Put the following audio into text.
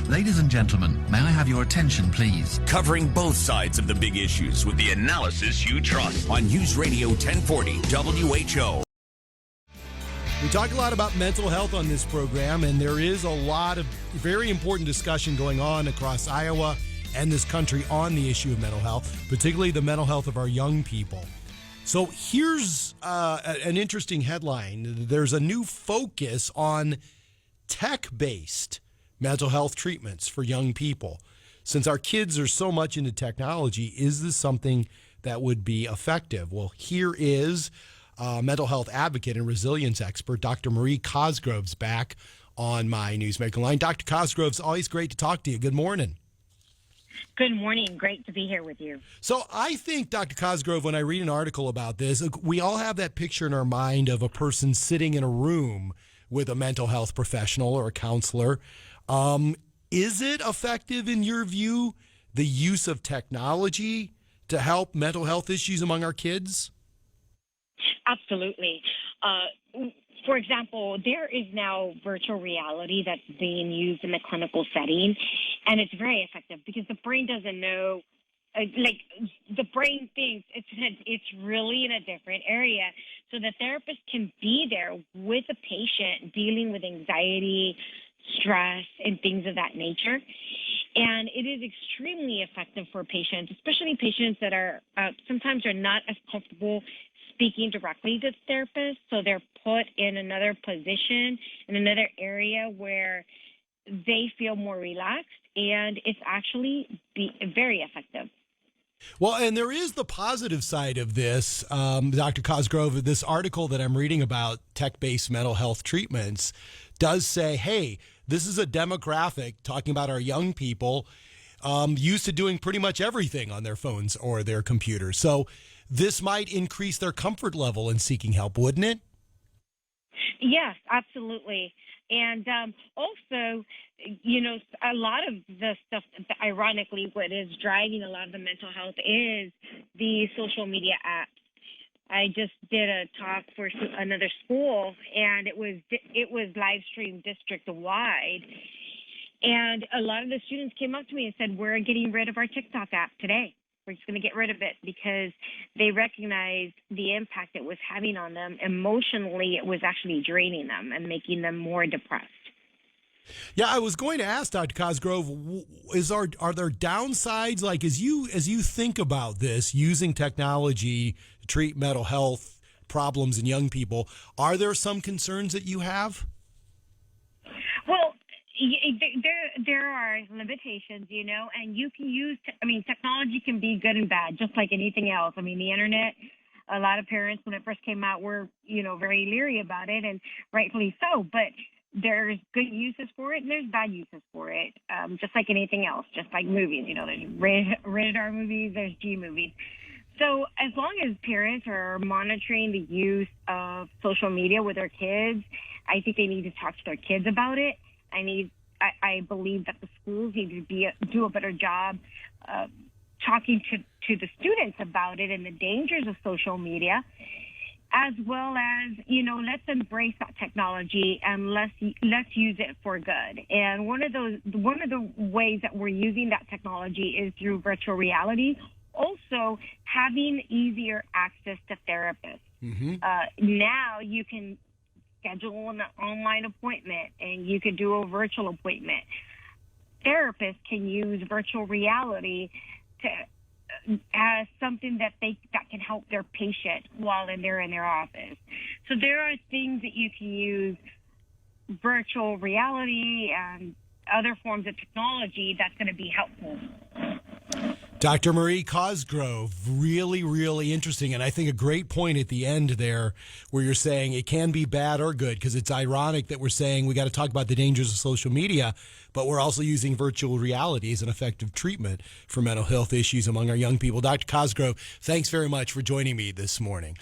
Ladies and gentlemen, may I have your attention, please? Covering both sides of the big issues with the analysis you trust on News Radio 1040 WHO. We talk a lot about mental health on this program, and there is a lot of very important discussion going on across Iowa and this country on the issue of mental health, particularly the mental health of our young people. So here's an interesting headline. There's a new focus on tech-based mental health treatments for young people. Since our kids are so much into technology, is this something that would be effective? Well, here is mental health advocate and resilience expert, Dr. Marie Cosgrove's back on my Newsmaker line. Dr. Cosgrove's always great to talk to you. Good morning. Good morning. Great to be here with you. So I think, Dr. Cosgrove, when I read an article about this, we all have that picture in our mind of a person sitting in a room with a mental health professional or a counselor. Is it effective, in your view, the use of technology to help mental health issues among our kids? Absolutely. For example, there is now virtual reality that's being used in the clinical setting, and it's very effective because the brain doesn't know, the brain thinks it's really in a different area. So the therapist can be there with the patient dealing with anxiety, stress, and things of that nature. And it is extremely effective for patients, especially patients that are sometimes are not as comfortable speaking directly to the therapist. So they're put in another position, in another area where they feel more relaxed, and it's actually very effective. Well, and there is the positive side of this, Dr. Cosgrove. This article that I'm reading about tech-based mental health treatments does say, hey, this is a demographic, talking about our young people, used to doing pretty much everything on their phones or their computers. So this might increase their comfort level in seeking help, wouldn't it? Yes, absolutely. And also, a lot of the stuff, ironically, what is driving a lot of the mental health is the social media apps. I just did a talk for another school, and it was live streamed district wide. And a lot of the students came up to me and said, we're getting rid of our TikTok app today. We're just going to get rid of it because they recognized the impact it was having on them. Emotionally, it was actually draining them and making them more depressed. Yeah, I was going to ask Dr. Cosgrove, are there downsides? Like, as you think about this, using technology to treat mental health problems in young people, are there some concerns that you have? Well, there are limitations, and you can use, technology can be good and bad, just like anything else. The internet, a lot of parents, when it first came out, were, very leery about it, and rightfully so. But there's good uses for it, and there's bad uses for it, just like anything else, just like movies. There's rated R movies, there's G movies. So as long as parents are monitoring the use of social media with their kids, I think they need to talk to their kids about it. I believe that the schools need to do a better job talking to the students about it and the dangers of social media, as well as, let's embrace that technology and let's use it for good. And one of the ways that we're using that technology is through virtual reality. Also, having easier access to therapists. Mm-hmm. Now you can schedule an online appointment, and you could do a virtual appointment. Therapists can use virtual reality as something that can help their patient while they're in their office. So there are things that you can use virtual reality and other forms of technology that's going to be helpful. Dr. Marie Cosgrove, really, really interesting. And I think a great point at the end there where you're saying it can be bad or good, because it's ironic that we're saying we got to talk about the dangers of social media, but we're also using virtual reality as an effective treatment for mental health issues among our young people. Dr. Cosgrove, thanks very much for joining me this morning.